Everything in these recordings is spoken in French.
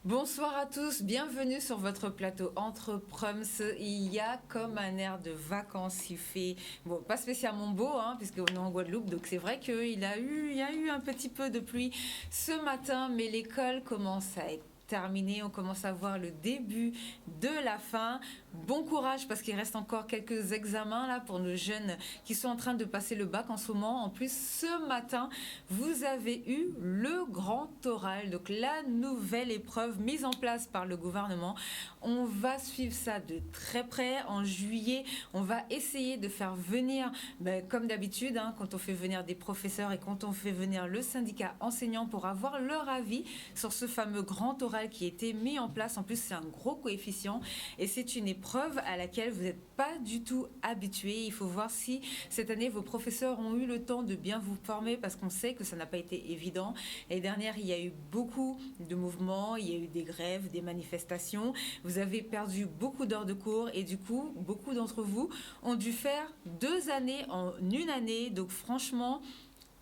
Bonsoir à tous, bienvenue sur votre plateau Entre Proms. Il y a comme un air de vacances, il fait, bon, pas spécialement beau, hein, puisqu'on est en Guadeloupe, donc c'est vrai il y a eu un petit peu de pluie ce matin, mais l'école commence à être terminée, on commence à voir le début de la fin. Bon courage parce qu'il reste encore quelques examens là pour nos jeunes qui sont en train de passer le bac en ce moment. En plus, ce matin, vous avez eu le grand oral, donc la nouvelle épreuve mise en place par le gouvernement. On va suivre ça de très près. En juillet, on va essayer de faire venir, comme d'habitude, hein, quand on fait venir des professeurs et quand on fait venir le syndicat enseignant pour avoir leur avis sur ce fameux grand oral qui a été mis en place. En plus, c'est un gros coefficient et c'est une épreuve à laquelle vous n'êtes pas du tout habitué. Il faut voir si cette année vos professeurs ont eu le temps de bien vous former parce qu'on sait que ça n'a pas été évident. L'année dernière, il y a eu beaucoup de mouvements, il y a eu des grèves, des manifestations. Vous avez perdu beaucoup d'heures de cours et du coup, beaucoup d'entre vous ont dû faire 2 années en une année. Donc franchement,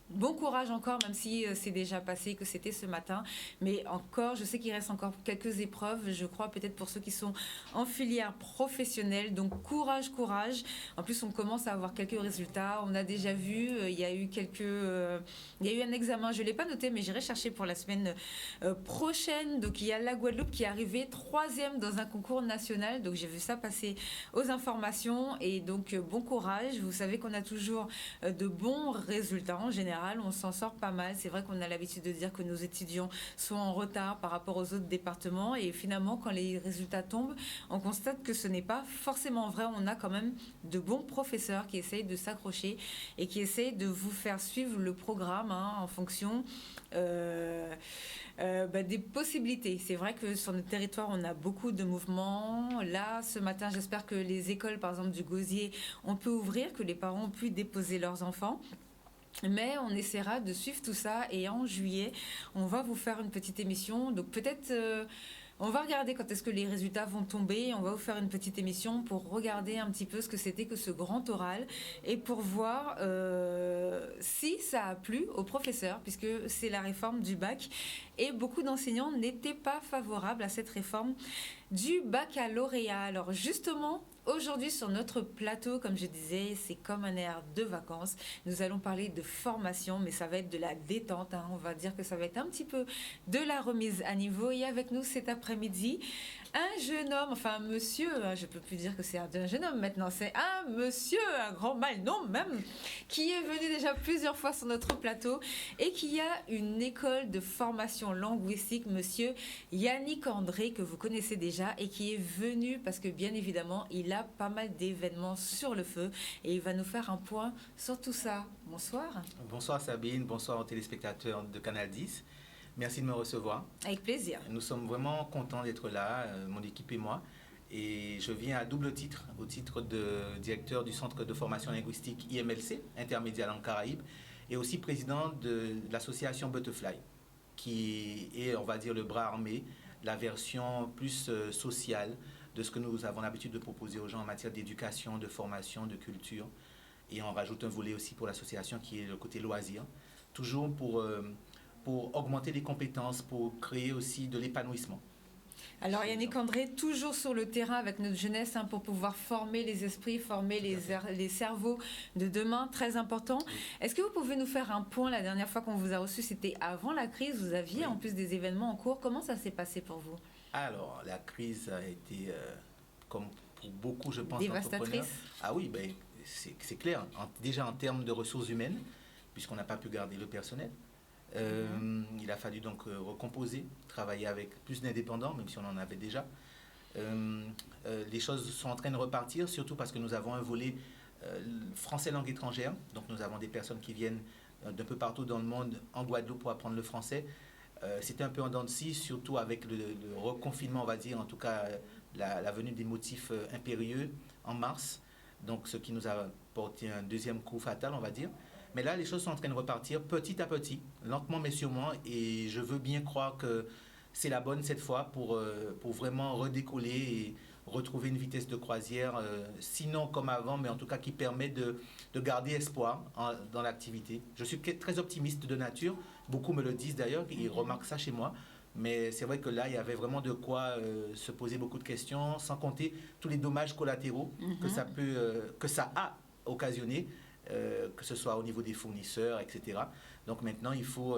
bon courage encore, même si c'est déjà passé, que c'était ce matin. Mais encore, je sais qu'il reste encore quelques épreuves, je crois, peut-être pour ceux qui sont en filière professionnelle. Donc courage, courage. En plus, on commence à avoir quelques résultats. On a déjà vu, il y a eu il y a eu un examen, je ne l'ai pas noté, mais j'irai chercher pour la semaine prochaine. Donc il y a la Guadeloupe qui est arrivée 3e dans un concours national. Donc j'ai vu ça passer aux informations. Et donc bon courage. Vous savez qu'on a toujours de bons résultats en général. On s'en sort pas mal. C'est vrai qu'on a l'habitude de dire que nos étudiants sont en retard par rapport aux autres départements et finalement quand les résultats tombent, on constate que ce n'est pas forcément vrai. On a quand même de bons professeurs qui essayent de s'accrocher et qui essayent de vous faire suivre le programme en fonction des possibilités. C'est vrai que sur notre territoire, on a beaucoup de mouvements. Là, ce matin, j'espère que les écoles, par exemple du Gosier, on peut ouvrir, que les parents ont pu déposer leurs enfants. Mais on essaiera de suivre tout ça et en juillet, on va vous faire une petite émission. Donc peut-être on va regarder quand est-ce que les résultats vont tomber. On va vous faire une petite émission pour regarder un petit peu ce que c'était que ce grand oral et pour voir si ça a plu aux professeurs, puisque c'est la réforme du bac. Et beaucoup d'enseignants n'étaient pas favorables à cette réforme du baccalauréat. Alors justement, aujourd'hui sur notre plateau, comme je disais, c'est comme un air de vacances. Nous allons parler de formation, mais ça va être de la détente. On va dire que ça va être un petit peu de la remise à niveau. Et avec nous cet après-midi, un jeune homme, enfin un monsieur, je ne peux plus dire que c'est un jeune homme maintenant, c'est un monsieur, un grand mâle, non même, qui est venu déjà plusieurs fois sur notre plateau et qui a une école de formation linguistique, monsieur Yannick André, que vous connaissez déjà et qui est venu parce que bien évidemment, il a pas mal d'événements sur le feu et il va nous faire un point sur tout ça. Bonsoir. Bonsoir Sabine, bonsoir aux téléspectateurs de Canal 10. Merci de me recevoir. Avec plaisir. Nous sommes vraiment contents d'être là, mon équipe et moi. Et je viens à double titre, au titre de directeur du Centre de formation linguistique IMLC, Intermédiaire Langue Caraïbe, et aussi président de l'association Butterfly, qui est, on va dire, le bras armé, la version plus sociale de ce que nous avons l'habitude de proposer aux gens en matière d'éducation, de formation, de culture. Et on rajoute un volet aussi pour l'association qui est le côté loisir, toujours pour augmenter les compétences, pour créer aussi de l'épanouissement. Alors Yannick André, toujours sur le terrain avec notre jeunesse pour pouvoir former les esprits, former les cerveaux de demain, très important. Est-ce que vous pouvez nous faire un point? La dernière fois qu'on vous a reçu, c'était avant la crise, vous aviez en plus des événements en cours. Comment ça s'est passé pour vous? Alors, la crise a été, comme pour beaucoup, je pense, dévastatrice. Ah oui, ben, c'est clair. Déjà en termes de ressources humaines, puisqu'on n'a pas pu garder le personnel. Il a fallu donc recomposer, travailler avec plus d'indépendants, même si on en avait déjà. Les choses sont en train de repartir, surtout parce que nous avons un volet français langue étrangère. Donc nous avons des personnes qui viennent d'un peu partout dans le monde en Guadeloupe pour apprendre le français. C'était un peu en dents de scie, surtout avec le reconfinement, on va dire, en tout cas la venue des motifs impérieux en mars. Donc ce qui nous a porté un deuxième coup fatal, on va dire. Mais là, les choses sont en train de repartir petit à petit, lentement mais sûrement, et je veux bien croire que c'est la bonne cette fois pour vraiment redécoller et retrouver une vitesse de croisière, sinon comme avant, mais en tout cas qui permet de garder espoir dans l'activité. Je suis très optimiste de nature, beaucoup me le disent d'ailleurs, ils remarquent ça chez moi. Mais c'est vrai que là, il y avait vraiment de quoi se poser beaucoup de questions, sans compter tous les dommages collatéraux que ça a occasionné, que ce soit au niveau des fournisseurs, etc. Donc maintenant, il faut,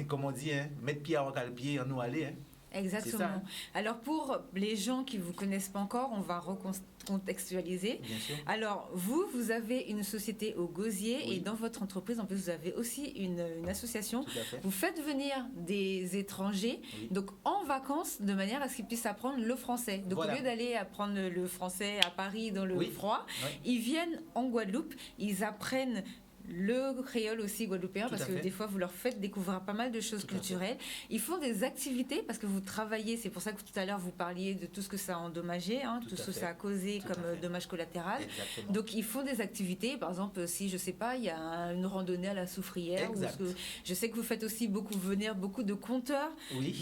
comme on dit, hein, mettre pied à pied et en nous aller. Hein. Exactement. Ça, hein. Alors pour les gens qui ne vous connaissent pas encore, on va recontextualiser. Bien sûr. Alors vous avez une société au Gosier Oui. et dans votre entreprise, en plus, vous avez aussi une association. Tout à fait. Vous faites venir des étrangers donc en vacances de manière à ce qu'ils puissent apprendre le français. Donc au lieu d'aller apprendre le français à Paris dans le froid, ils viennent en Guadeloupe, ils apprennent le créole aussi guadeloupéen, parce que des fois vous leur faites découvrir pas mal de choses culturelles. Ils font des activités parce que vous travaillez, c'est pour ça que tout à l'heure vous parliez de tout ce que ça a endommagé, tout ce que ça a causé comme dommage collatéral. Exactement. Donc ils font des activités, par exemple si je sais pas, il y a une randonnée à la Soufrière, je sais que vous faites aussi venir beaucoup de conteurs,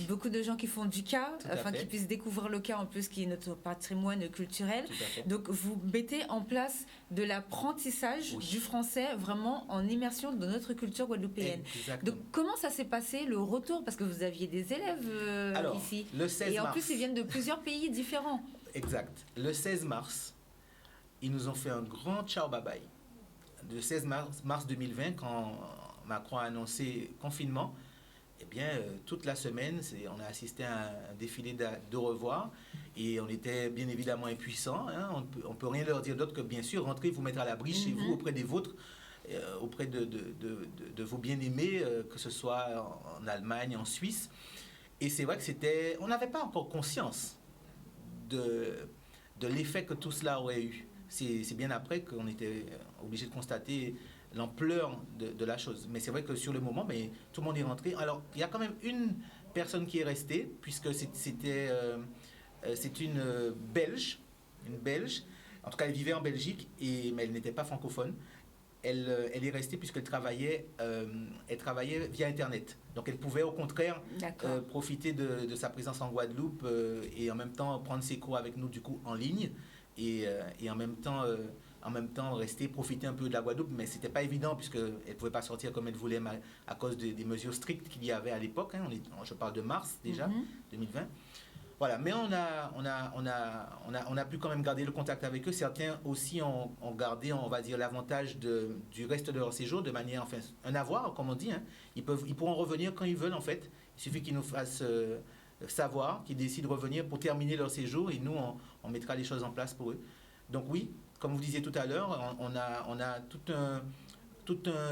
beaucoup de gens qui font du cas, afin qu'ils puissent découvrir le cas en plus qui est notre patrimoine culturel. Donc vous mettez en place de l'apprentissage du français vraiment en immersion dans notre culture guadeloupéenne. Donc comment ça s'est passé le retour, parce que vous aviez des élèves ici le 16 et en mars. plus ils viennent de plusieurs pays différents. Exact. Le 16 mars, ils nous ont fait un grand ciao bye bye. Le 16 mars 2020, quand Macron a annoncé confinement, eh bien, toute la semaine, on a assisté à un défilé de revoir et on était bien évidemment impuissants. Hein. On ne peut rien leur dire d'autre que, bien sûr, rentrez, vous mettre à l'abri chez vous, auprès des vôtres, auprès de vos bien-aimés, que ce soit en Allemagne, en Suisse. Et c'est vrai que on n'avait pas encore conscience de l'effet que tout cela aurait eu. C'est bien après qu'on était obligé de constater l'ampleur de la chose. Mais c'est vrai que sur le moment, tout le monde est rentré. Alors, il y a quand même une personne qui est restée, puisque c'est une Belge. En tout cas, elle vivait en Belgique, mais elle n'était pas francophone. Elle est restée puisqu'elle travaillait via Internet. Donc, elle pouvait au contraire profiter de sa présence en Guadeloupe et en même temps prendre ses cours avec nous du coup en ligne et en même temps profiter un peu de la Guadeloupe, mais c'était pas évident puisqu'elle ne pouvait pas sortir comme elle voulait à cause des mesures strictes qu'il y avait à l'époque. Hein. Je parle de mars déjà, 2020. Voilà, mais on a pu quand même garder le contact avec eux. Certains aussi ont gardé, on va dire, l'avantage du reste de leur séjour de manière, enfin, un avoir, comme on dit. Hein. Ils pourront revenir quand ils veulent, en fait. Il suffit qu'ils nous fassent savoir, qu'ils décident de revenir pour terminer leur séjour et nous, on mettra les choses en place pour eux. Donc oui, comme vous disiez tout à l'heure, on a tout un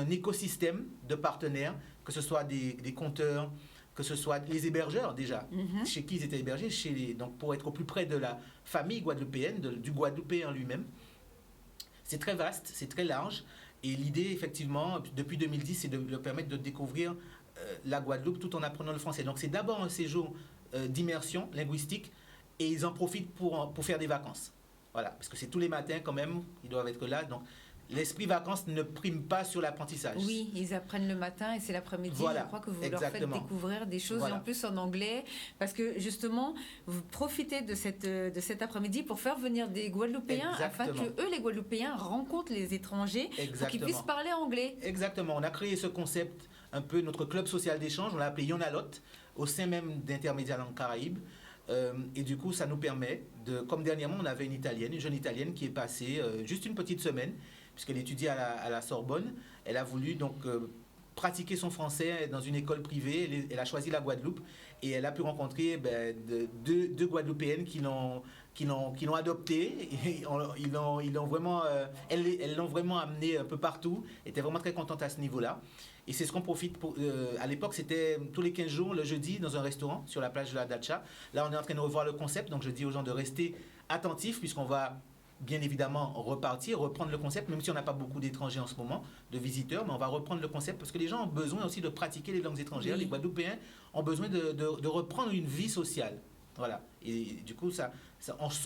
écosystème de partenaires, que ce soit des compteurs, que ce soit les hébergeurs déjà, chez qui ils étaient hébergés, donc pour être au plus près de la famille guadeloupéenne, du Guadeloupéen lui-même. C'est très vaste, c'est très large, et l'idée effectivement, depuis 2010, c'est de leur permettre de découvrir la Guadeloupe tout en apprenant le français. Donc c'est d'abord un séjour d'immersion linguistique, et ils en profitent pour faire des vacances. Voilà, parce que c'est tous les matins quand même, ils doivent être là, donc l'esprit vacances ne prime pas sur l'apprentissage. Oui, ils apprennent le matin et c'est l'après-midi. Voilà, je crois que vous leur faites découvrir des choses, et en plus en anglais, parce que justement, vous profitez de cet après-midi pour faire venir des Guadeloupéens afin que eux, les Guadeloupéens, rencontrent les étrangers pour qu'ils puissent parler anglais. Exactement. On a créé ce concept, un peu notre club social d'échange, on l'a appelé Yonalot, au sein même d'Intermédiaire Langue Caraïbe. Et du coup, ça nous permet comme dernièrement, on avait une jeune Italienne qui est passée juste une petite semaine, puisqu'elle étudie à la Sorbonne. Elle a voulu donc pratiquer son français dans une école privée. Elle a choisi la Guadeloupe et elle a pu rencontrer deux Guadeloupéennes qui l'ont adoptée. Et ils l'ont vraiment, elles l'ont vraiment amenée un peu partout. Elle était vraiment très contente à ce niveau-là. Et c'est ce qu'on profite pour. À l'époque, c'était tous les 15 jours, le jeudi, dans un restaurant sur la plage de la Dacha. Là, on est en train de revoir le concept. Donc, je dis aux gens de rester attentifs, puisqu'on va bien évidemment reprendre le concept, même si on n'a pas beaucoup d'étrangers en ce moment, de visiteurs, mais on va reprendre le concept parce que les gens ont besoin aussi de pratiquer les langues étrangères. Les Guadeloupéens ont besoin de reprendre une vie sociale. Voilà. Et du coup,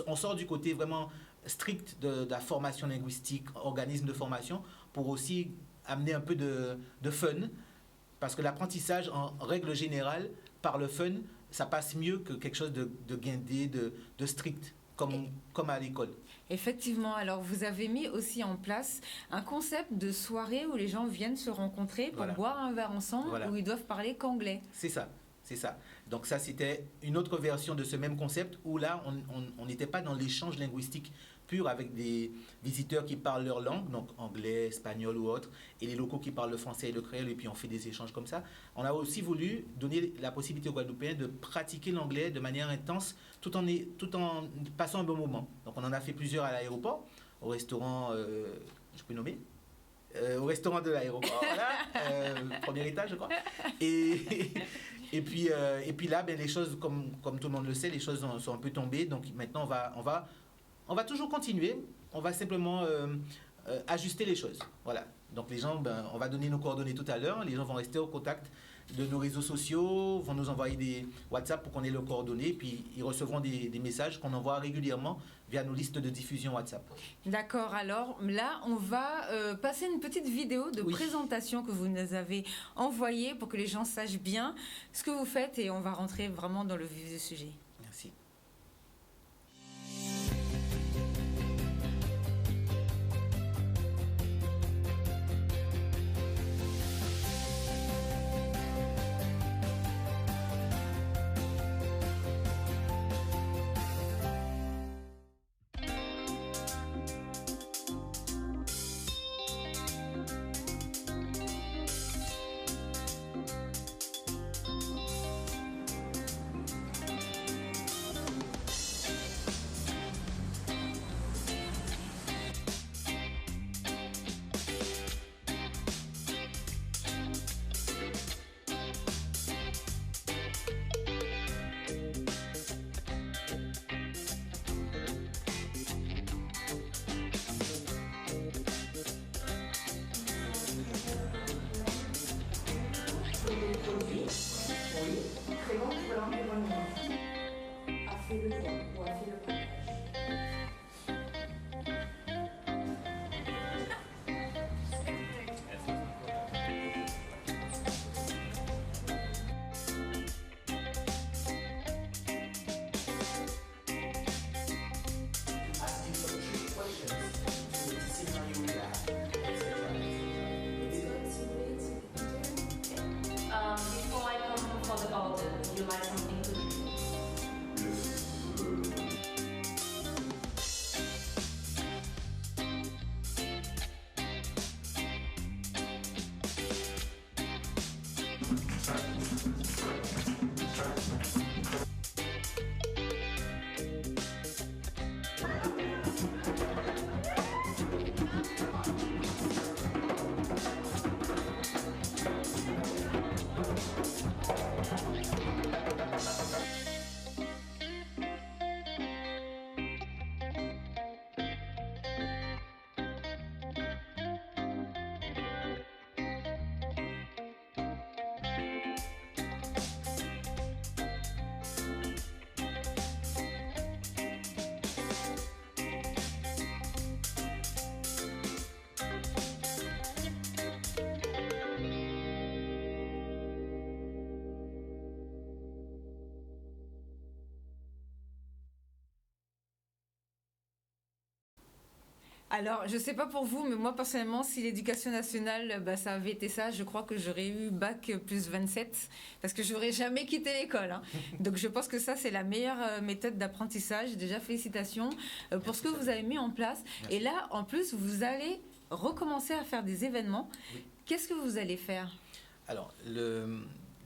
on sort du côté vraiment strict de la formation linguistique, organisme de formation, pour aussi amener un peu de fun, parce que l'apprentissage, en règle générale, par le fun, ça passe mieux que quelque chose de guindé, de strict, comme à l'école. Effectivement, alors vous avez mis aussi en place un concept de soirée où les gens viennent se rencontrer pour boire un verre ensemble, où ils doivent parler qu'anglais. C'est ça. C'est ça. Donc ça, c'était une autre version de ce même concept où là, on n'était pas dans l'échange linguistique pur avec des visiteurs qui parlent leur langue, donc anglais, espagnol ou autre, et les locaux qui parlent le français et le créole, et puis on fait des échanges comme ça. On a aussi voulu donner la possibilité aux Guadeloupéens de pratiquer l'anglais de manière intense tout en passant un bon moment. Donc on en a fait plusieurs à l'aéroport, au restaurant, je peux nommer au restaurant de l'aéroport, voilà, premier étage, je crois. Et puis là, ben, les choses, comme tout le monde le sait, les choses sont un peu tombées. Donc maintenant, on va toujours continuer. On va simplement ajuster les choses. Voilà. Donc les gens, ben, on va donner nos coordonnées tout à l'heure. Les gens vont rester au contact de nos réseaux sociaux, vont nous envoyer des WhatsApp pour qu'on ait leurs coordonnées. Puis ils recevront des messages qu'on envoie régulièrement via nos listes de diffusion WhatsApp. D'accord, alors là, on va passer une petite vidéo de présentation que vous nous avez envoyée pour que les gens sachent bien ce que vous faites et on va rentrer vraiment dans le vif du sujet. Merci. Before I come for the order, would you like something to drink? Alors, je ne sais pas pour vous, mais moi personnellement, si l'éducation nationale, ça avait été ça, je crois que j'aurais eu bac plus 27, parce que je n'aurais jamais quitté l'école. Hein. Donc, je pense que ça, c'est la meilleure méthode d'apprentissage. Déjà, félicitations pour ce que vous avez mis en place. Merci. Et là, en plus, vous allez recommencer à faire des événements. Oui. Qu'est-ce que vous allez faire? Alors,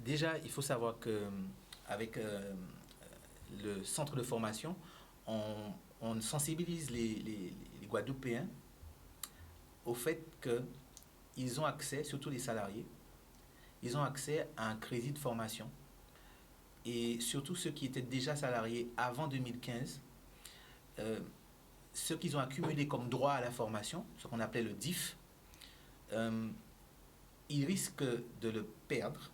déjà, il faut savoir qu'avec le centre de formation, on sensibilise les Guadeloupéens au fait qu'ils ont accès, surtout les salariés, ils ont accès à un crédit de formation. Et surtout ceux qui étaient déjà salariés avant 2015, ceux qu'ils ont accumulé comme droit à la formation, ce qu'on appelait le DIF, ils risquent de le perdre,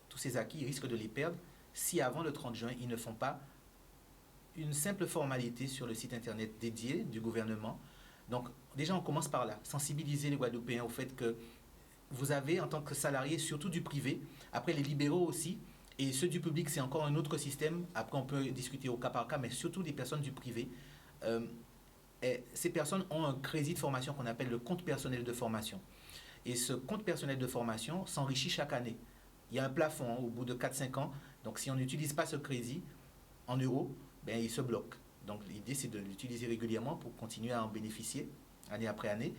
tous ces acquis, ils risquent de les perdre si avant le 30 juin, ils ne font pas une simple formalité sur le site internet dédié du gouvernement. Donc déjà on commence par là, sensibiliser les Guadeloupéens au fait que vous avez en tant que salarié, surtout du privé, après les libéraux aussi, et ceux du public c'est encore un autre système, après on peut discuter au cas par cas, mais surtout les personnes du privé, ces personnes ont un crédit de formation qu'on appelle le compte personnel de formation. Et ce compte personnel de formation s'enrichit chaque année. Il y a un plafond, au bout de 4-5 ans, Donc si on n'utilise pas ce crédit en euros, ben, il se bloque. Donc l'idée, c'est de l'utiliser régulièrement pour continuer à en bénéficier année après année.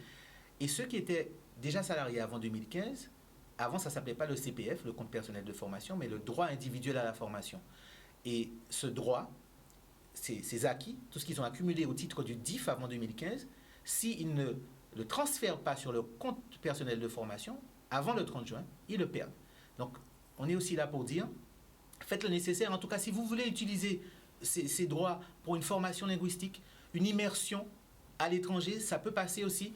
Et ceux qui étaient déjà salariés avant 2015, avant ça ne s'appelait pas le CPF, le compte personnel de formation, mais le droit individuel à la formation. Et ce droit, ces acquis, tout ce qu'ils ont accumulé au titre du DIF avant 2015, s'ils ne le transfèrent pas sur le compte personnel de formation, avant le 30 juin, ils le perdent. Donc, on est aussi là pour dire, faites le nécessaire. En tout cas, si vous voulez utiliser ces droits pour une formation linguistique, une immersion à l'étranger, ça peut passer aussi.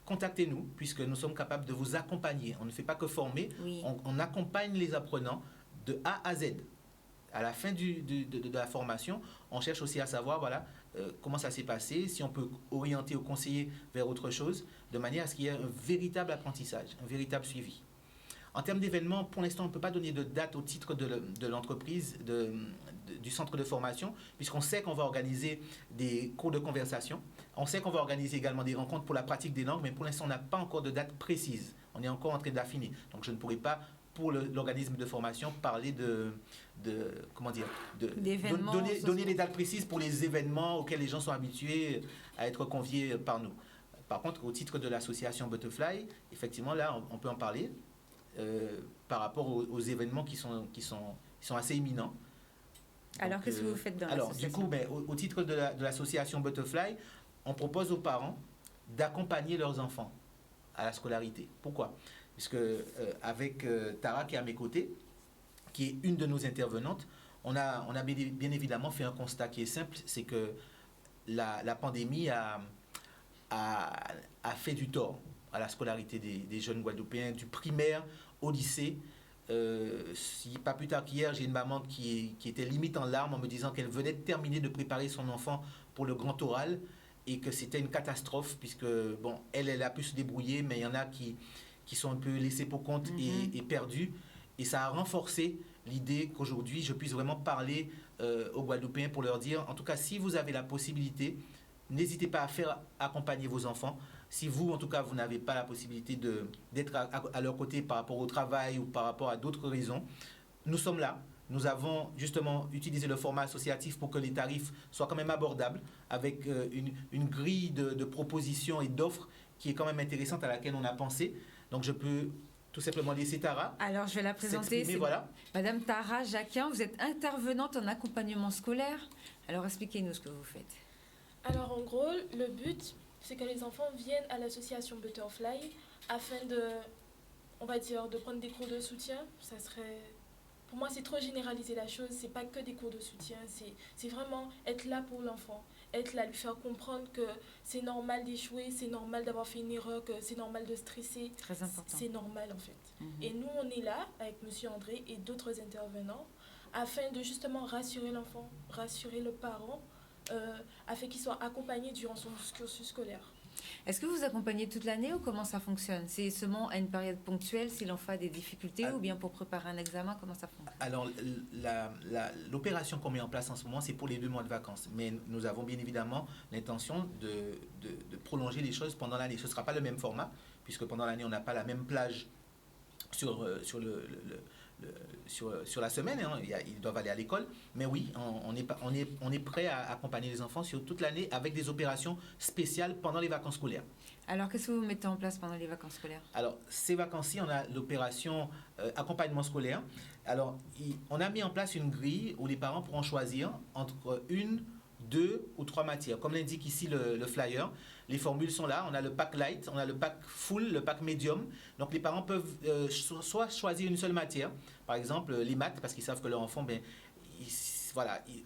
Contactez-nous, puisque nous sommes capables de vous accompagner. On ne fait pas que former, Oui. on accompagne les apprenants de A à Z. À la fin de la formation, on cherche aussi à savoir voilà, comment ça s'est passé, si on peut orienter ou conseiller vers autre chose, de manière à ce qu'il y ait un véritable apprentissage, un véritable suivi. En termes d'événements, pour l'instant, on ne peut pas donner de date au titre de l'entreprise, du centre de formation, puisqu'on sait qu'on va organiser des cours de conversation. On sait qu'on va organiser également des rencontres pour la pratique des langues, mais pour l'instant, on n'a pas encore de date précise. On est encore en train d'affiner. Donc, je ne pourrais pas, pour l'organisme de formation, parler donner les dates précises pour les événements auxquels les gens sont habitués à être conviés par nous. Par contre, au titre de l'association Butterfly, effectivement, là, on peut en parler. Par rapport aux événements qui sont assez imminents. Alors, qu'est-ce que vous faites dans l'association? Du coup, au titre de l'association Butterfly, on propose aux parents d'accompagner leurs enfants à la scolarité. Pourquoi? Puisque avec Tara qui est à mes côtés, qui est une de nos intervenantes, on a bien évidemment fait un constat qui est simple, c'est que la pandémie a fait du tort à la scolarité des jeunes Guadeloupéens, du primaire au lycée. Pas plus tard qu'hier, j'ai une maman qui était limite en larmes en me disant qu'elle venait de terminer de préparer son enfant pour le grand oral et que c'était une catastrophe puisque, bon, elle a pu se débrouiller, mais il y en a qui sont un peu laissés pour compte et perdus. Et ça a renforcé l'idée qu'aujourd'hui, je puisse vraiment parler aux Guadeloupéens pour leur dire, en tout cas, si vous avez la possibilité, n'hésitez pas à faire accompagner vos enfants. Si vous, en tout cas, vous n'avez pas la possibilité d'être à leur côté par rapport au travail ou par rapport à d'autres raisons, nous sommes là. Nous avons justement utilisé le format associatif pour que les tarifs soient quand même abordables, avec une grille de propositions et d'offres qui est quand même intéressante à laquelle on a pensé. Donc je peux tout simplement laisser Tara. Alors je vais la présenter. Voilà. Madame Tara Jacquin, vous êtes intervenante en accompagnement scolaire. Alors expliquez-nous ce que vous faites. Alors en gros, le but, c'est que les enfants viennent à l'association Butterfly afin on va dire, de prendre des cours de soutien. Ça serait, pour moi, c'est trop généraliser la chose. C'est pas que des cours de soutien. C'est vraiment être là pour l'enfant, être là, lui faire comprendre que c'est normal d'échouer, c'est normal d'avoir fait une erreur, que c'est normal de stresser. Très important. C'est normal en fait. Et nous, on est là avec Monsieur André et d'autres intervenants afin de justement rassurer l'enfant, rassurer le parent. Afin qu'il soit accompagné durant son cursus scolaire. Est-ce que vous accompagnez toute l'année ou comment ça fonctionne? C'est seulement à une période ponctuelle si l'enfant a des difficultés ou bien pour préparer un examen? Comment ça fonctionne? Alors, l'opération qu'on met en place en ce moment, c'est pour les 2 mois de vacances. Mais nous avons bien évidemment l'intention de prolonger les choses pendant l'année. Ce ne sera pas le même format, puisque pendant l'année, on n'a pas la même plage sur la semaine, hein. Ils doivent aller à l'école, mais oui, on est prêt à accompagner les enfants sur toute l'année avec des opérations spéciales pendant les vacances scolaires. Alors, qu'est-ce que vous mettez en place pendant les vacances scolaires? Alors, ces vacances-ci, on a l'opération accompagnement scolaire. Alors, on a mis en place une grille où les parents pourront choisir entre 1, 2 ou 3 matières. Comme l'indique ici le flyer, les formules sont là. On a le pack light, on a le pack full, le pack medium. Donc les parents peuvent soit choisir une seule matière, par exemple les maths, parce qu'ils savent que leur enfant,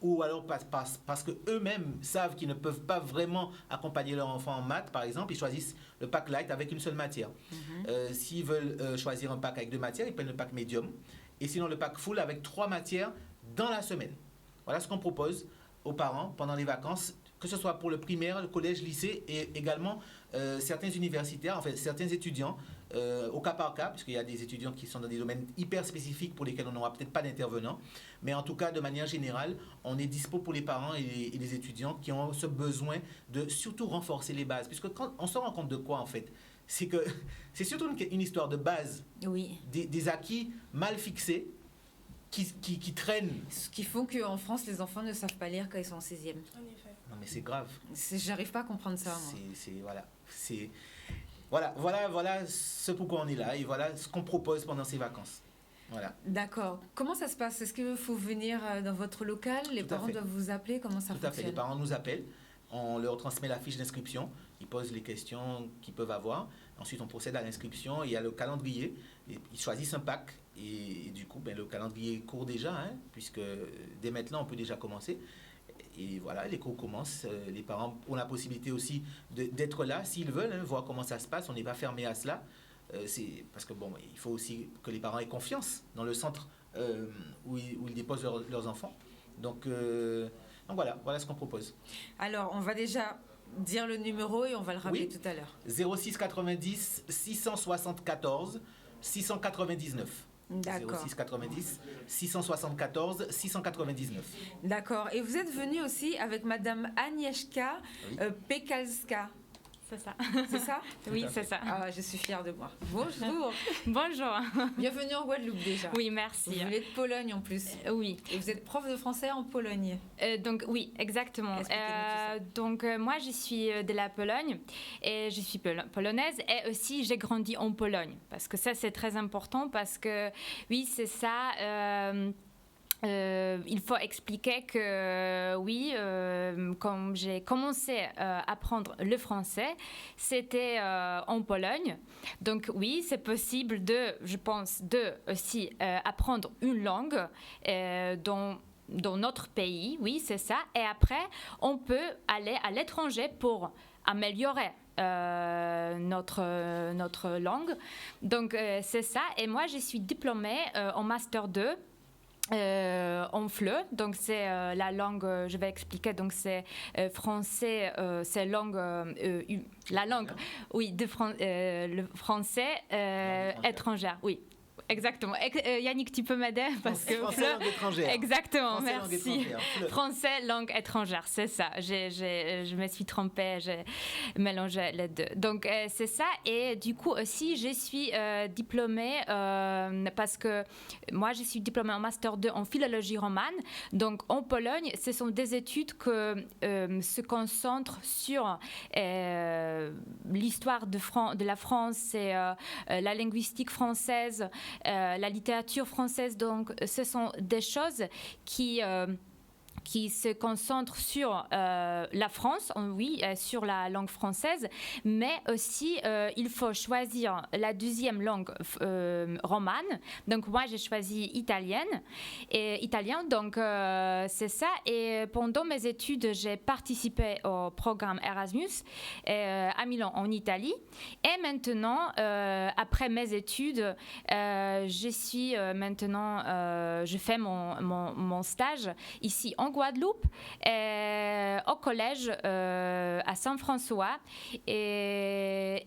ou alors parce qu'eux-mêmes savent qu'ils ne peuvent pas vraiment accompagner leur enfant en maths, par exemple, ils choisissent le pack light avec une seule matière. S'ils veulent choisir un pack avec 2 matières, ils prennent le pack medium. Et sinon le pack full avec 3 matières dans la semaine. Voilà ce qu'on propose aux parents pendant les vacances, que ce soit pour le primaire, le collège, lycée et également certains universitaires, enfin certains étudiants au cas par cas, puisqu'il y a des étudiants qui sont dans des domaines hyper spécifiques pour lesquels on n'aura peut-être pas d'intervenants, mais en tout cas de manière générale, on est dispo pour les parents et les étudiants qui ont ce besoin de surtout renforcer les bases, puisque quand on se rend compte de quoi en fait, c'est que c'est surtout une histoire de base, oui. des acquis mal fixés qui traînent. Ce qui font qu'en France, les enfants ne savent pas lire quand ils sont en 6e. En effet. Non, mais c'est grave. J'arrive pas à comprendre ça, moi. Voilà ce pourquoi on est là et voilà ce qu'on propose pendant ces vacances. Voilà. D'accord. Comment ça se passe? Est-ce qu'il faut venir dans votre local? Les Tout à parents fait. doivent vous appeler? Comment ça Tout à fait. fonctionne? Les parents nous appellent, on leur transmet la fiche d'inscription, ils posent les questions qu'ils peuvent avoir. Ensuite, on procède à l'inscription et il y a le calendrier. Et ils choisissent un pack et du coup, le calendrier court déjà, puisque dès maintenant, on peut déjà commencer. Et voilà, les cours commencent. Les parents ont la possibilité aussi d'être là s'ils veulent, voir comment ça se passe. On n'est pas fermé à cela. C'est parce que il faut aussi que les parents aient confiance dans le centre où ils déposent leurs enfants. Donc voilà ce qu'on propose. Alors, on va déjà dire le numéro et on va le rappeler Oui. tout à l'heure. 06 90 674 699. D'accord. 06 90 674 699. D'accord. Et vous êtes venu aussi avec Madame Agnieszka Oui. Pekalska. C'est ça. C'est ça? Oui, c'est ça. Ah, je suis fière de moi. Bonjour. Bonjour. Bienvenue en Guadeloupe déjà. Oui, merci. Vous venez de Pologne en plus. Oui. Et vous êtes prof de français en Pologne. Donc oui, exactement. Expliquez-nous tout ça. Donc moi, je suis de la Pologne et je suis polonaise et aussi j'ai grandi en Pologne parce que ça c'est très important parce que oui, c'est ça. Il faut expliquer que oui, quand j'ai commencé à apprendre le français, c'était en Pologne. Donc oui, c'est possible je pense, de aussi apprendre une langue dans notre pays. Oui, c'est ça. Et après, on peut aller à l'étranger pour améliorer notre langue. Donc c'est ça. Et moi, je suis diplômée en Master 2. En FLE, donc c'est la langue, je vais expliquer, donc c'est français, c'est la langue, oui, le français étrangère, oui. Exactement. Yannick, tu peux m'aider parce que Français langue étrangère. Exactement, Français, langue merci. étrangère. Français langue étrangère, c'est ça. Je me suis trompée, j'ai mélangé les deux. Donc c'est ça. Et du coup aussi, je suis diplômée parce que moi, je suis diplômée en Master 2 en philologie romane. Donc en Pologne, ce sont des études qui se concentrent sur l'histoire de la France et la linguistique française. La littérature française, donc ce sont des choses qui se concentrent sur la France, oui, sur la langue française, mais aussi il faut choisir la deuxième langue romane. Donc moi j'ai choisi italien, donc c'est ça. Et pendant mes études, j'ai participé au programme Erasmus à Milan en Italie. Et maintenant, après mes études, je fais mon stage ici en Guadeloupe, au collège à Saint-François, et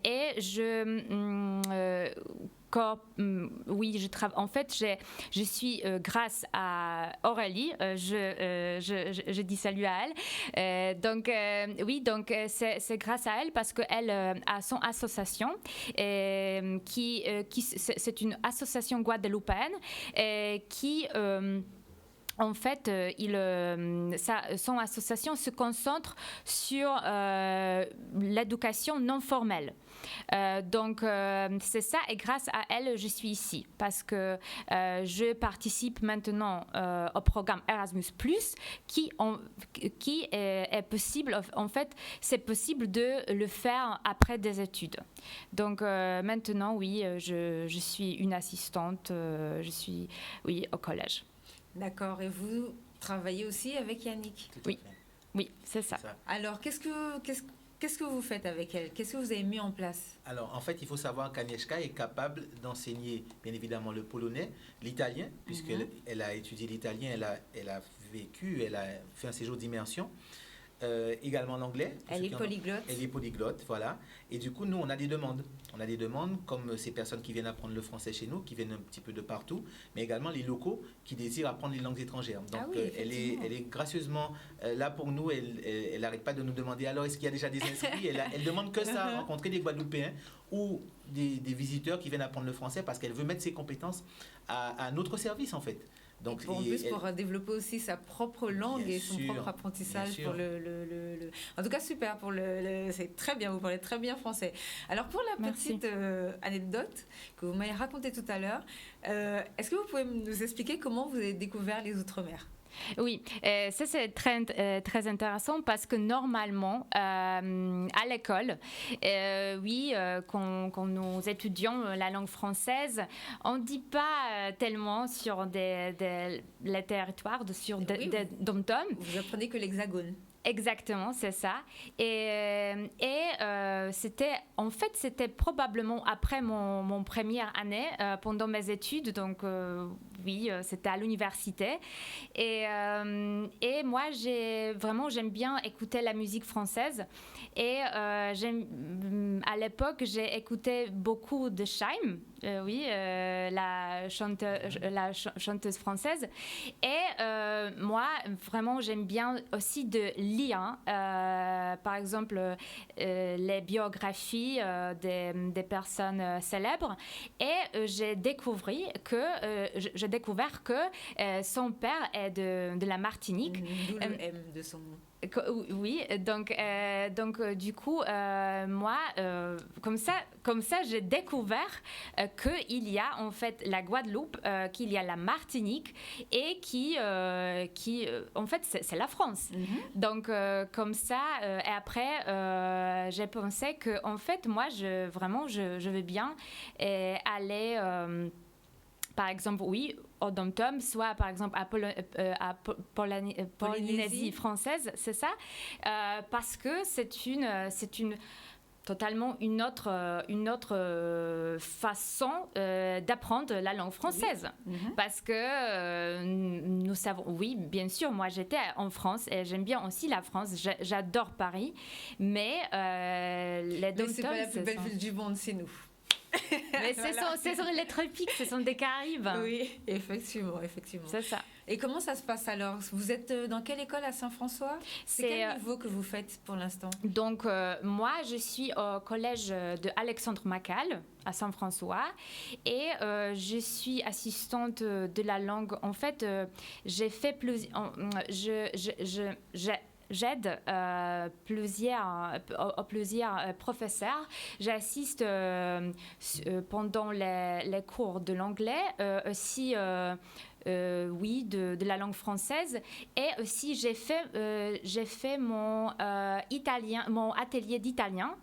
oui, je travaille. En fait, je suis grâce à Aurélie. Je dis salut à elle. Oui, donc c'est grâce à elle parce qu'elle a son association c'est une association guadeloupéenne qui en fait, son association se concentre sur l'éducation non formelle. Donc, c'est ça. Et grâce à elle, je suis ici. Parce que je participe maintenant au programme Erasmus+, qui est possible. En fait, c'est possible de le faire après des études. Donc, maintenant, oui, je suis une assistante. Je suis, oui, au collège. D'accord. Et vous travaillez aussi avec Yannick? Oui. Oui, c'est ça. Alors, qu'est-ce que vous faites avec elle? Qu'est-ce que vous avez mis en place? Alors, en fait, il faut savoir qu'Agnieszka est capable d'enseigner, bien évidemment, le polonais, l'italien, puisqu'elle a étudié l'italien, elle a vécu, elle a fait un séjour d'immersion. Également l'anglais. Elle est polyglotte. Elle est polyglotte, voilà. Et du coup, nous, on a des demandes. On a des demandes comme ces personnes qui viennent apprendre le français chez nous, qui viennent un petit peu de partout, mais également les locaux qui désirent apprendre les langues étrangères. Donc, elle est gracieusement là pour nous. Elle n'arrête pas de nous demander alors est-ce qu'il y a déjà des inscrits. Elle demande que ça, rencontrer des Guadeloupéens ou des visiteurs qui viennent apprendre le français parce qu'elle veut mettre ses compétences à notre service, en fait. Donc, En plus, pour développer aussi sa propre langue Bien et son sûr, propre apprentissage. bien Pour sûr. En tout cas, super. C'est très bien, vous parlez très bien français. Alors, pour la Merci. petite anecdote que vous m'avez racontée tout à l'heure, est-ce que vous pouvez nous expliquer comment vous avez découvert les Outre-mer? Oui, ça c'est très intéressant parce que normalement, à l'école, quand nous étudions la langue française, on ne dit pas tellement sur les territoires, sur Oui, des dom-toms. Vous apprenez que l'hexagone. Exactement, c'est ça. C'était probablement après mon première année, pendant mes études, donc c'était à l'université. Et moi, j'aime bien écouter la musique française. Et à l'époque, j'ai écouté beaucoup de Chaim, la chanteuse française. Et moi, vraiment, j'aime bien aussi de lire, par exemple, les biographies des personnes célèbres. Et j'ai découvert que son père est de la Martinique. D'où le M de son nom. Oui, donc du coup, moi, comme ça, j'ai découvert qu'il y a en fait la Guadeloupe, qu'il y a la Martinique et qui en fait, c'est la France. Donc, comme ça, et après, j'ai pensé que en fait, moi, je veux bien aller... par exemple, oui, au Dom-Tom, soit par exemple à Polynésie française, c'est ça, parce que c'est une totalement une autre façon d'apprendre la langue française. Oui. Parce que nous savons, oui, bien sûr, moi j'étais en France et j'aime bien aussi la France, j'adore Paris, mais les Dom-Tom... Mais c'est pas la plus belle ville du monde, c'est nous. Mais ce sont les tropiques, ce sont des Caraïbes. Oui, effectivement. C'est ça. Et comment ça se passe alors? Vous êtes dans quelle école à Saint-François? C'est quel niveau que vous faites pour l'instant? Donc, moi, je suis au collège de Alexandre Macal à Saint-François et je suis assistante de la langue. En fait, j'ai fait plusieurs... J'aide plusieurs professeurs. J'assiste pendant les cours de l'anglais, aussi de la langue française. Et aussi, j'ai fait mon atelier d'italien.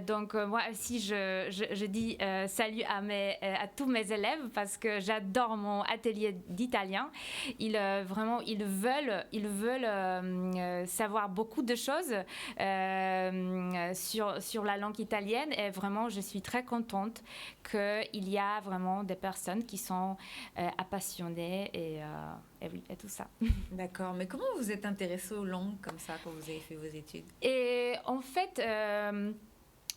Donc, moi aussi, je dis salut à tous mes élèves parce que j'adore mon atelier d'italien. Ils veulent savoir beaucoup de choses sur la langue italienne. Et vraiment, je suis très contente qu'il y a vraiment des personnes qui sont passionnées et tout ça. D'accord, mais comment vous êtes intéressée aux langues comme ça quand vous avez fait vos études? Et en fait,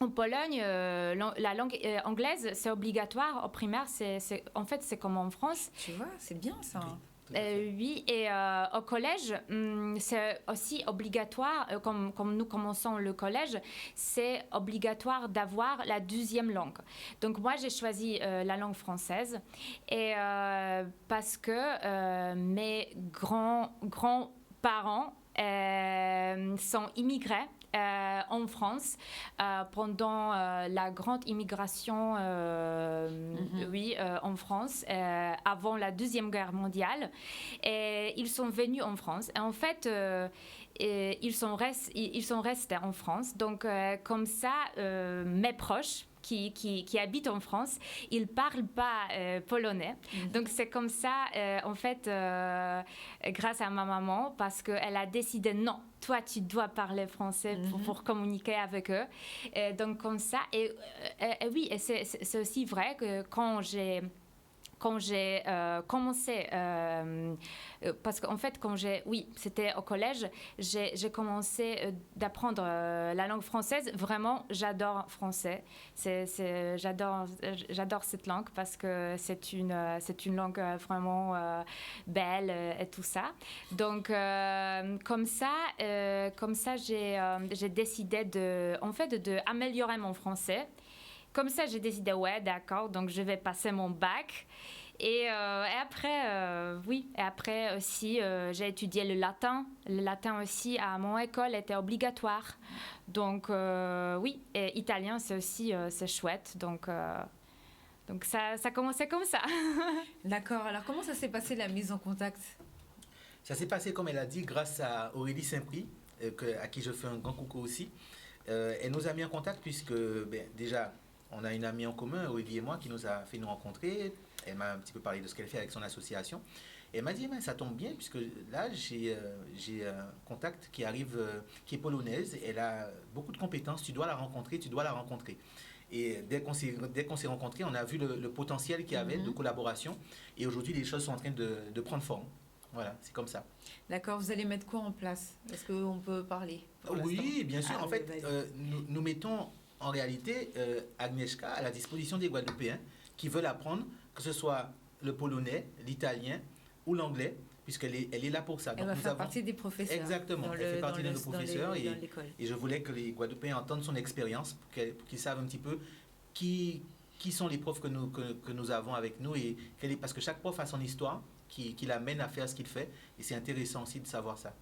en Pologne, la langue anglaise, c'est obligatoire. Au primaire, en fait, c'est comme en France. Tu vois, c'est bien ça. Oui, et au collège, c'est aussi obligatoire, comme nous commençons le collège, c'est obligatoire d'avoir la deuxième langue. Donc moi, j'ai choisi la langue française et parce que mes grands-parents sont immigrés en France pendant la grande immigration en France avant la Deuxième Guerre mondiale et ils sont venus en France et en fait ils sont restés en France donc comme ça mes proches qui habitent en France, ils ne parlent pas polonais. Donc, c'est comme ça, en fait, grâce à ma maman, parce qu'elle a décidé, non, toi, tu dois parler français pour communiquer avec eux. Et donc, comme ça. Et oui, et c'est aussi vrai que quand j'ai commencé, parce qu'en fait, c'était au collège, j'ai commencé d'apprendre la langue française. Vraiment, j'adore français. J'adore cette langue parce que c'est une langue vraiment belle et tout ça. Donc, comme ça, j'ai décidé d'améliorer mon français. Comme ça, j'ai décidé, ouais, d'accord, donc je vais passer mon bac. Et après, oui, et après aussi, j'ai étudié le latin. Le latin aussi, à mon école, était obligatoire. Donc, oui, et italien, c'est aussi c'est chouette. Donc ça commençait comme ça. D'accord. Alors, comment ça s'est passé la mise en contact? Ça s'est passé, comme elle a dit, grâce à Aurélie Saint-Prix, à qui je fais un grand coucou aussi. Elle nous a mis en contact puisque, déjà, on a une amie en commun, Aurélie et moi, qui nous a fait nous rencontrer. Elle m'a un petit peu parlé de ce qu'elle fait avec son association. Et elle m'a dit, ça tombe bien, puisque là, j'ai un contact qui arrive, qui est polonaise. Elle a beaucoup de compétences, tu dois la rencontrer, tu dois la rencontrer. Et dès qu'on s'est rencontrés, on a vu le potentiel qu'il y avait de collaboration. Et aujourd'hui, les choses sont en train de prendre forme. Voilà, c'est comme ça. D'accord, vous allez mettre quoi en place? Est-ce qu'on peut parler? Oui, bien sûr. En fait, vas-y. nous mettons en réalité Agnieszka à la disposition des Guadeloupéens qui veulent apprendre, que ce soit le polonais, l'italien ou l'anglais, puisqu'elle est là pour ça. Elle va faire partie des professeurs. Exactement, elle fait partie de nos professeurs dans l'école. Et je voulais que les Guadeloupéens entendent son expérience, pour qu'ils savent un petit peu qui sont les profs que nous avons avec nous, et parce que chaque prof a son histoire qui l'amène à faire ce qu'il fait, et c'est intéressant aussi de savoir ça.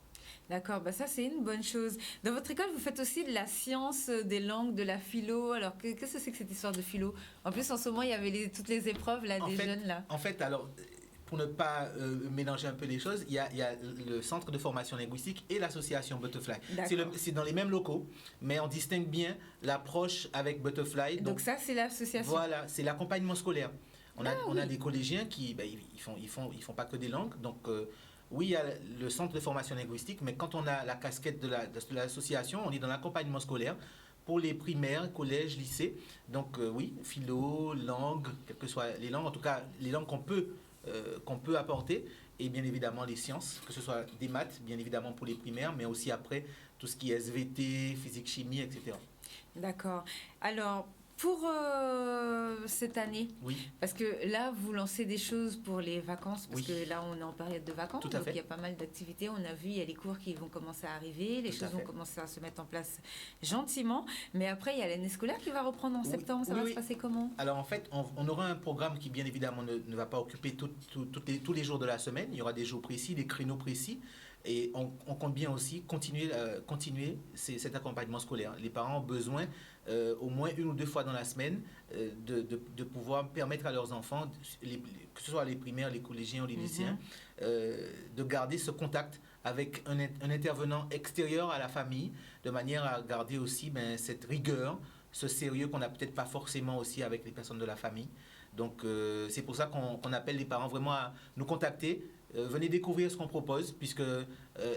D'accord, ça c'est une bonne chose. Dans votre école, vous faites aussi de la science, des langues, de la philo. Alors, qu'est-ce que c'est que cette histoire de philo? En plus, en ce moment, il y avait toutes les épreuves là, des jeunes là. En fait, alors, pour ne pas mélanger un peu les choses, il y a le Centre de formation linguistique et l'association Butterfly. C'est dans les mêmes locaux, mais on distingue bien l'approche avec Butterfly. Donc ça, c'est l'association. Voilà, c'est l'accompagnement scolaire. On a des collégiens qui ils font pas que des langues. Donc, oui, il y a le Centre de formation linguistique, mais quand on a la casquette de l'association, on est dans l'accompagnement scolaire pour les primaires, collèges, lycées. Donc, oui, philo, langue, quelles que soient les langues, en tout cas, les langues qu'on peut apporter, et bien évidemment les sciences, que ce soit des maths, bien évidemment pour les primaires, mais aussi après tout ce qui est SVT, physique, chimie, etc. D'accord. Alors, pour cette année, oui. Parce que là, vous lancez des choses pour les vacances, parce que là, on est en période de vacances, donc il y a pas mal d'activités. On a vu, il y a les cours qui vont commencer à arriver, les choses vont commencer à se mettre en place gentiment, mais après, il y a l'année scolaire qui va reprendre en septembre. Ça va se passer comment? Alors, en fait, on aura un programme qui, bien évidemment, ne va pas occuper tous les jours de la semaine. Il y aura des jours précis, des créneaux précis. Et on compte bien aussi continuer cet accompagnement scolaire. Les parents ont besoin, au moins 1 ou 2 fois dans la semaine, de pouvoir permettre à leurs enfants, que ce soit les primaires, les collégiens ou les lycéens, de garder ce contact avec un intervenant extérieur à la famille, de manière à garder aussi cette rigueur, ce sérieux qu'on n'a peut-être pas forcément aussi avec les personnes de la famille. Donc, c'est pour ça qu'on appelle les parents vraiment à nous contacter. Venez découvrir ce qu'on propose, puisque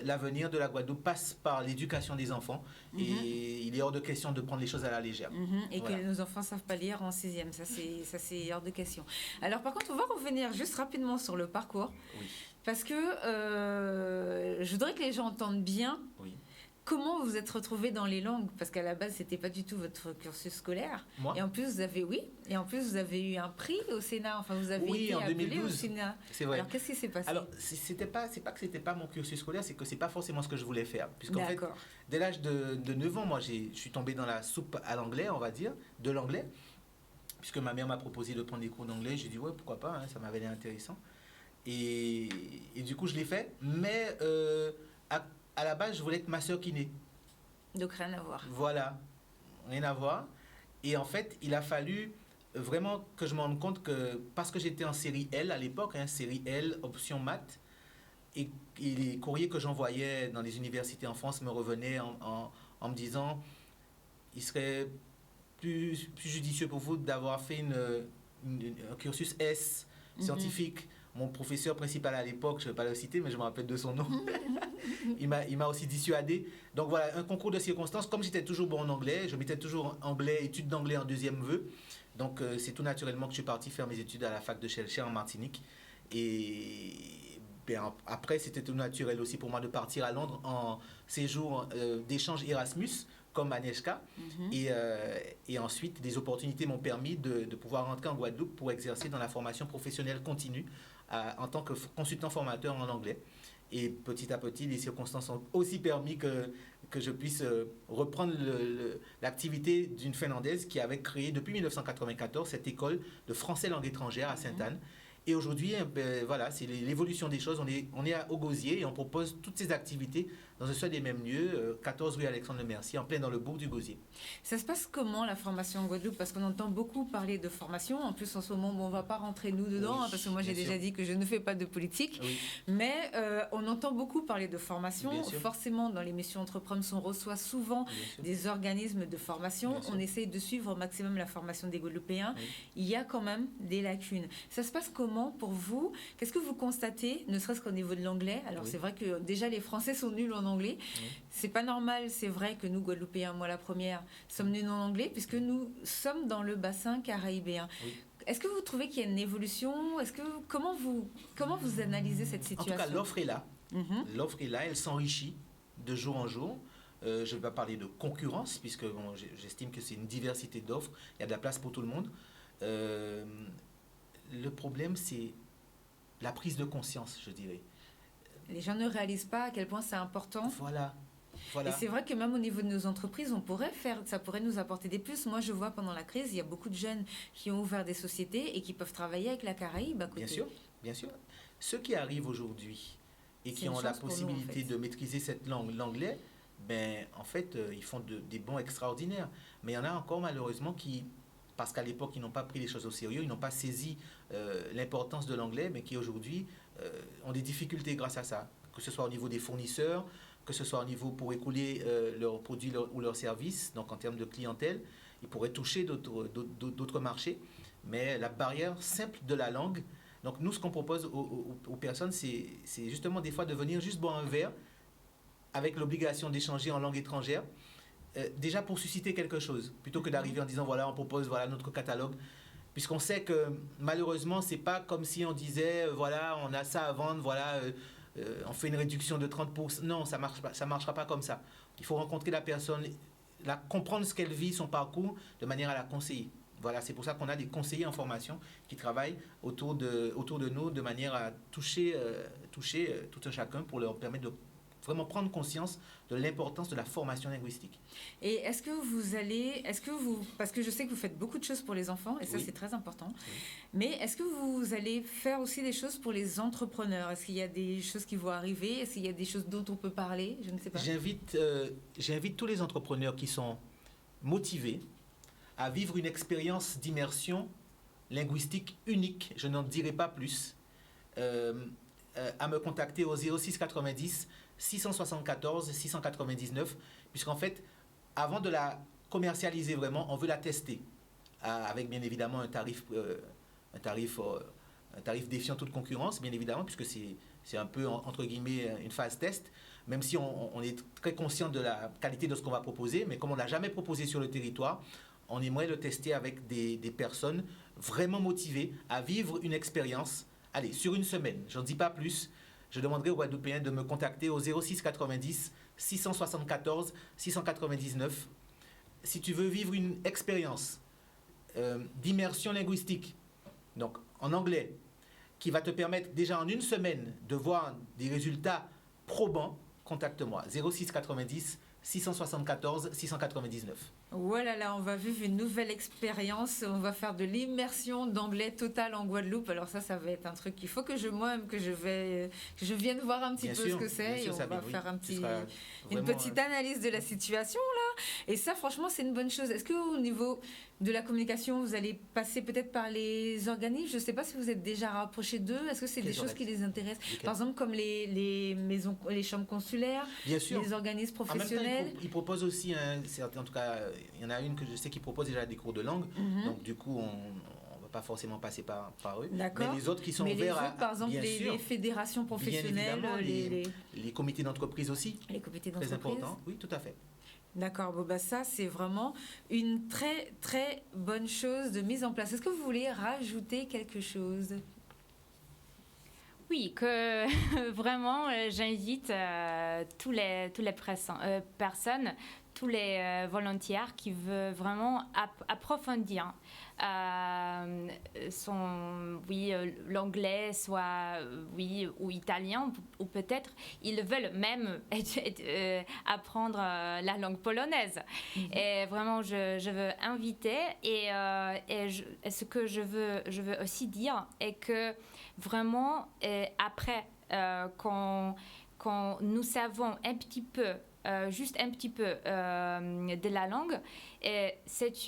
l'avenir de la Guadeloupe passe par l'éducation des enfants, et il est hors de question de prendre les choses à la légère. Et que nos enfants ne savent pas lire en 6e, ça c'est hors de question. Alors par contre, on va revenir juste rapidement sur le parcours, parce que je voudrais que les gens entendent bien comment vous vous êtes retrouvé dans les langues, parce qu'à la base, c'était pas du tout votre cursus scolaire. Moi ? Et en plus, vous avez eu un prix au Sénat. Enfin, vous avez été en appelé 2012. au Sénat. C'est vrai. Alors, qu'est-ce qui s'est passé? Alors, c'est pas que c'était pas mon cursus scolaire, c'est que c'est pas forcément ce que je voulais faire. Puisqu'en fait, dès l'âge de 9 ans, moi, je suis tombé dans la soupe à l'anglais, on va dire, de l'anglais, puisque ma mère m'a proposé de prendre des cours d'anglais. J'ai dit, ouais, pourquoi pas, ça m'avait l'air intéressant. Et du coup, je l'ai fait, mais à la base, je voulais être masseur kiné. Donc, rien à voir. Voilà, rien à voir. Et en fait, il a fallu vraiment que je me rende compte que, parce que j'étais en série L à l'époque, série L, option maths, et les courriers que j'envoyais dans les universités en France me revenaient en me disant, il serait plus judicieux pour vous d'avoir fait un cursus S scientifique. Mon professeur principal à l'époque, je ne vais pas le citer, mais je me rappelle de son nom, il m'a aussi dissuadé. Donc voilà, un concours de circonstances. Comme j'étais toujours bon en anglais, je mettais toujours anglais, études d'anglais en 2e vœu. Donc c'est tout naturellement que je suis parti faire mes études à la fac de Shelcher en Martinique. Et après, c'était tout naturel aussi pour moi de partir à Londres en séjour d'échange Erasmus, comme Agnieszka. Et ensuite, des opportunités m'ont permis de pouvoir rentrer en Guadeloupe pour exercer dans la formation professionnelle continue en tant que consultant formateur en anglais. Et petit à petit, les circonstances ont aussi permis que je puisse reprendre l'activité d'une Finlandaise qui avait créé depuis 1994 cette école de français langue étrangère à Sainte-Anne. Et aujourd'hui, voilà, c'est l'évolution des choses. On est au Gosier et on propose toutes ces activités dans un seul des mêmes lieux, 14 rue Alexandre Le Mercier, en plein dans le bourg du Gosier. Ça se passe comment la formation en Guadeloupe? Parce qu'on entend beaucoup parler de formation. En plus, en ce moment, on ne va pas rentrer nous dedans, Oui, parce que moi j'ai bien déjà sûr. dit que je ne fais pas de politique. Oui, Mais on entend beaucoup parler de formation. Bien sûr. Forcément, dans l'émission Entreprendre, on reçoit souvent bien sûr. des organismes de formation. Bien sûr. On essaye de suivre au maximum la formation des Guadeloupéens. Oui. Il y a quand même des lacunes. Ça se passe comment pour vous? Qu'est-ce que vous constatez, ne serait-ce qu'au niveau de l'anglais? Alors Oui. c'est vrai que déjà les Français sont nuls en anglais. Oui. C'est pas normal, c'est vrai que nous, Guadeloupéens, moi la première, sommes nuls en anglais puisque nous sommes dans le bassin caraïbéen. Oui. Est-ce que vous trouvez qu'il y a une évolution? Comment vous analysez cette En situation? tout cas, l'offre est là. Mhm. L'offre est là, elle s'enrichit de jour en jour. Je ne vais pas parler de concurrence, puisque bon, j'estime que c'est une diversité d'offres. Il y a de la place pour tout le monde. Le problème, c'est la prise de conscience, je dirais. Les gens ne réalisent pas à quel point c'est important. Voilà. Et Voilà. c'est vrai que même au niveau de nos entreprises, ça pourrait nous apporter des plus. Moi, je vois pendant la crise, il y a beaucoup de jeunes qui ont ouvert des sociétés et qui peuvent travailler avec la Caraïbe à côté. Bien sûr, bien sûr. Ceux qui arrivent aujourd'hui et C'est qui une ont la chance pour nous, en possibilité fait. de maîtriser cette langue, l'anglais, ben, en fait, ils font des bons extraordinaires. Mais il y en a encore malheureusement qui, parce qu'à l'époque, ils n'ont pas pris les choses au sérieux, ils n'ont pas saisi l'importance de l'anglais, mais qui aujourd'hui ont des difficultés grâce à ça. Que ce soit au niveau des fournisseurs, que ce soit au niveau pour écouler leurs produits ou leurs services, donc en termes de clientèle, ils pourraient toucher d'autres marchés. Mais la barrière simple de la langue, donc nous, ce qu'on propose aux personnes, c'est justement des fois de venir juste boire un verre avec l'obligation d'échanger en langue étrangère, déjà pour susciter quelque chose, plutôt que d'arriver en disant, voilà, on propose voilà, notre catalogue. Puisqu'on sait que malheureusement, c'est pas comme si on disait, voilà, on a ça à vendre, voilà, on fait une réduction de 30%. Non, ça marchera pas comme ça. Il faut rencontrer la personne, comprendre ce qu'elle vit, son parcours, de manière à la conseiller. Voilà, c'est pour ça qu'on a des conseillers en formation qui travaillent autour de nous de manière à toucher tout un chacun pour leur permettre de vraiment prendre conscience de l'importance de la formation linguistique. Et parce que je sais que vous faites beaucoup de choses pour les enfants, et ça Oui. c'est très important, Oui. mais est-ce que vous allez faire aussi des choses pour les entrepreneurs? Est-ce qu'il y a des choses qui vont arriver? Est-ce qu'il y a des choses dont on peut parler? Je ne sais pas. J'invite tous les entrepreneurs qui sont motivés à vivre une expérience d'immersion linguistique unique, je n'en dirai pas plus, à me contacter au 06 90 674 699, puisqu'en fait, avant de la commercialiser vraiment, on veut la tester, avec bien évidemment un tarif défiant toute concurrence, bien évidemment, puisque c'est un peu, entre guillemets, une phase test, même si on est très conscient de la qualité de ce qu'on va proposer, mais comme on ne l'a jamais proposé sur le territoire, on aimerait le tester avec des personnes vraiment motivées à vivre une expérience, allez, sur une semaine, j'en dis pas plus. Je demanderai aux Guadeloupéens de me contacter au 06 90 674 699. Si tu veux vivre une expérience d'immersion linguistique, donc en anglais, qui va te permettre déjà en une semaine de voir des résultats probants, contacte-moi. 06 90 674 699. Voilà, là, on va vivre une nouvelle expérience. On va faire de l'immersion d'anglais total en Guadeloupe. Alors ça va être un truc qu'il faut que je vienne voir un petit Bien peu sûr, ce que c'est. bien sûr, Et on va Sabine, faire oui. Ce sera une vraiment, petite analyse de la situation, là. Et ça, franchement, c'est une bonne chose. Est-ce qu'au niveau de la communication, vous allez passer peut-être par les organismes? Je ne sais pas si vous êtes déjà rapproché d'eux. Est-ce que c'est des Quels choses qui les intéressent? Lesquels? Par exemple, comme les maisons, les chambres consulaires, Bien sûr. les organismes En même temps, professionnels. ils proposent aussi, en tout cas, il y en a une que je sais qui propose déjà des cours de langue. Mhm. Donc, du coup, on ne va pas forcément passer par eux. D'accord. Mais les autres qui sont Mais les ouverts autres, par exemple, bien sûr, les fédérations bien professionnelles, évidemment, les comités d'entreprise aussi, les comités très d'entreprise. important. Oui, tout à fait. D'accord, bon, bah ça c'est vraiment une très très bonne chose de mise en place. Est-ce que vous voulez rajouter quelque chose? Oui, que vraiment j'invite toutes les personnes tous les volontaires qui veulent vraiment approfondir l'anglais, soit ou italien, ou peut-être ils veulent même apprendre la langue polonaise. Et vraiment, je veux inviter et ce que je veux aussi dire est que vraiment après quand nous savons un petit peu juste un petit peu de la langue, et c'est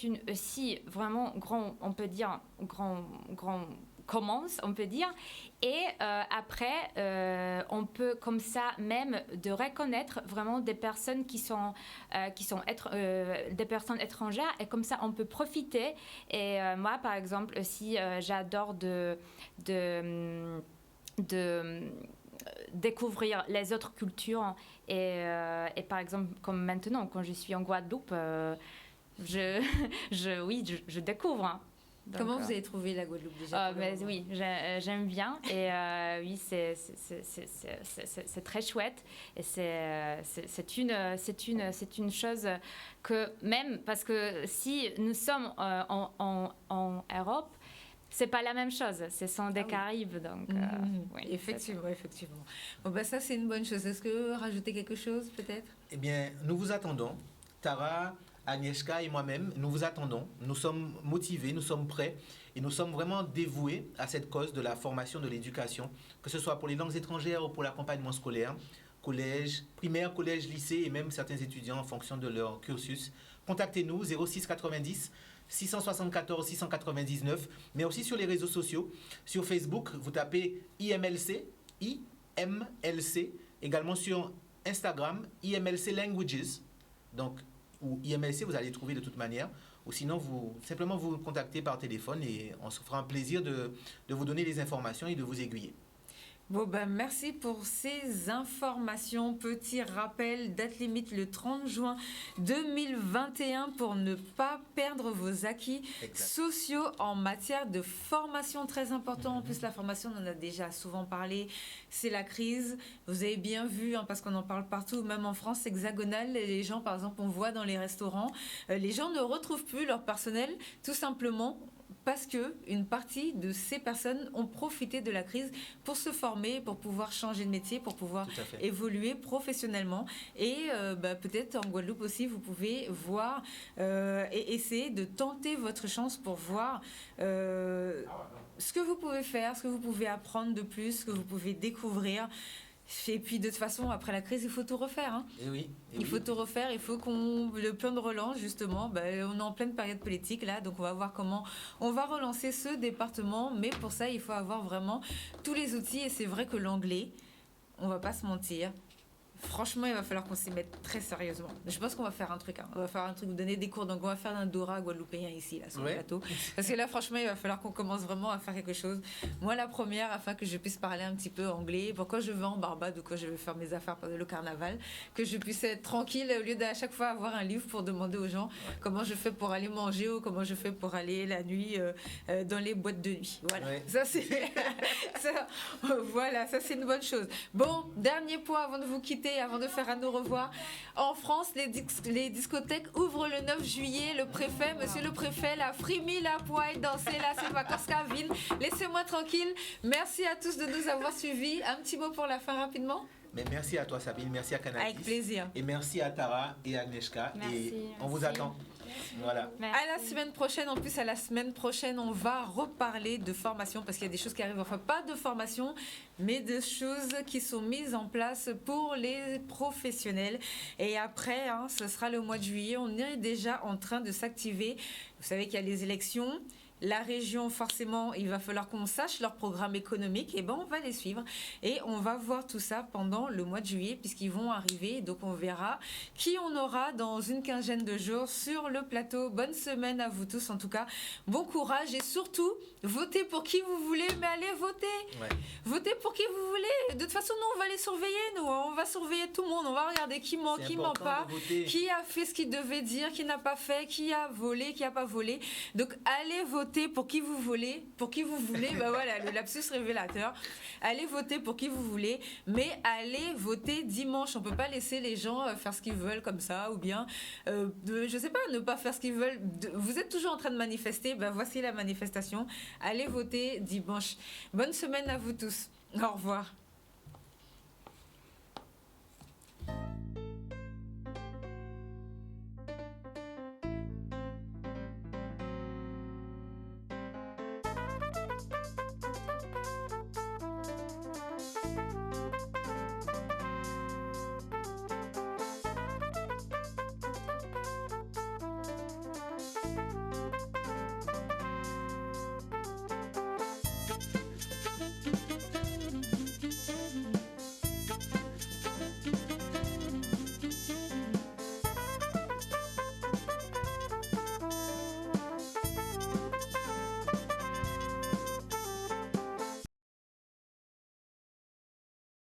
une aussi vraiment grand, on peut dire grand commence, on peut dire, et après on peut comme ça même de reconnaître vraiment des personnes qui sont des personnes étrangères, et comme ça on peut profiter. Et moi par exemple aussi j'adore de découvrir les autres cultures, et par exemple comme maintenant quand je suis en Guadeloupe, je découvre, hein. Donc, comment vous avez trouvé la Guadeloupe déjà? Oui, j'aime bien, et oui, c'est très chouette, et c'est une chose que même parce que si nous sommes en Europe, c'est pas la même chose, ce sont des Caraïbes, donc oui, effectivement. Bon, ça c'est une bonne chose. Est-ce que rajouter quelque chose peut-être? Eh bien, nous vous attendons, Tara, Agnieszka et moi-même, nous vous attendons. Nous sommes motivés, nous sommes prêts, et nous sommes vraiment dévoués à cette cause de la formation, de l'éducation, que ce soit pour les langues étrangères ou pour l'accompagnement scolaire, collège, primaire, collège, lycée, et même certains étudiants en fonction de leur cursus. Contactez-nous 06 90 674 699, mais aussi sur les réseaux sociaux. Sur Facebook, vous tapez IMLC, également sur Instagram, IMLC Languages, donc, ou IMLC, vous allez trouver de toute manière, ou sinon, simplement vous contactez par téléphone, et on se fera un plaisir de vous donner les informations et de vous aiguiller. Bon, merci pour ces informations. Petit rappel, date limite le 30 juin 2021 pour ne pas perdre vos acquis sociaux en matière de formation. Très important. En plus, la formation, on en a déjà souvent parlé. C'est la crise. Vous avez bien vu, parce qu'on en parle partout, même en France hexagonale, les gens, par exemple, on voit dans les restaurants, les gens ne retrouvent plus leur personnel, tout simplement parce qu'une partie de ces personnes ont profité de la crise pour se former, pour pouvoir changer de métier, pour pouvoir évoluer professionnellement. Et peut-être en Guadeloupe aussi, vous pouvez voir et essayer de tenter votre chance pour voir ce que vous pouvez faire, ce que vous pouvez apprendre de plus, ce que vous pouvez découvrir. Et puis de toute façon, après la crise, il faut tout refaire. Il faut tout refaire. Il faut le plan de relance, justement, on est en pleine période politique là, donc on va voir comment on va relancer ce département. Mais pour ça, il faut avoir vraiment tous les outils. Et c'est vrai que l'anglais, on va pas se mentir, franchement, il va falloir qu'on s'y mette très sérieusement. Je pense qu'on va faire un truc. On va faire un truc, vous donner des cours. Donc, on va faire un Dora guadeloupéen ici, là, sur le plateau. Parce que là, franchement, il va falloir qu'on commence vraiment à faire quelque chose. Moi, la première, afin que je puisse parler un petit peu anglais, pour quand je vais en Barbade ou quand je vais faire mes affaires pendant le carnaval, que je puisse être tranquille au lieu d'à chaque fois avoir un livre pour demander aux gens comment je fais pour aller manger ou comment je fais pour aller la nuit dans les boîtes de nuit. Voilà. Ça, c'est ça, c'est une bonne chose. Bon, dernier point avant de vous quitter, avant de faire un au revoir. En France, les discothèques ouvrent le 9 juillet. Le préfet, monsieur le préfet, la frimi, la poille, danser là, c'est vacances Cavine. Laissez-moi tranquille. Merci à tous de nous avoir suivis. Un petit mot pour la fin rapidement. Mais merci à toi, Sabine, merci à Canadis. Avec plaisir. Et merci à Tara et à Agnieszka. Et on vous attend. Voilà. Merci. À la semaine prochaine, en plus, à la semaine prochaine, on va reparler de formation parce qu'il y a des choses qui arrivent, enfin pas de formation, mais de choses qui sont mises en place pour les professionnels. Et après, ce sera le mois de juillet, on est déjà en train de s'activer. Vous savez qu'il y a les élections. La région, forcément, il va falloir qu'on sache leur programme économique. Et on va les suivre. Et on va voir tout ça pendant le mois de juillet, puisqu'ils vont arriver. Donc, on verra qui on aura dans une quinzaine de jours sur le plateau. Bonne semaine à vous tous, en tout cas. Bon courage et surtout, votez pour qui vous voulez, mais allez voter. Votez pour qui vous voulez. De toute façon, nous, on va les surveiller, nous. On va surveiller tout le monde. On va regarder qui ment, qui ment pas, qui a fait ce qu'il devait dire, qui n'a pas fait, qui a volé, qui n'a pas volé. Donc, allez voter. voter pour qui vous voulez, ben voilà, le lapsus révélateur. Allez voter pour qui vous voulez, mais allez voter dimanche. On peut pas laisser les gens faire ce qu'ils veulent comme ça, ou bien, je sais pas, ne pas faire ce qu'ils veulent. Vous êtes toujours en train de manifester, ben voici la manifestation. Allez voter dimanche. Bonne semaine à vous tous. Au revoir.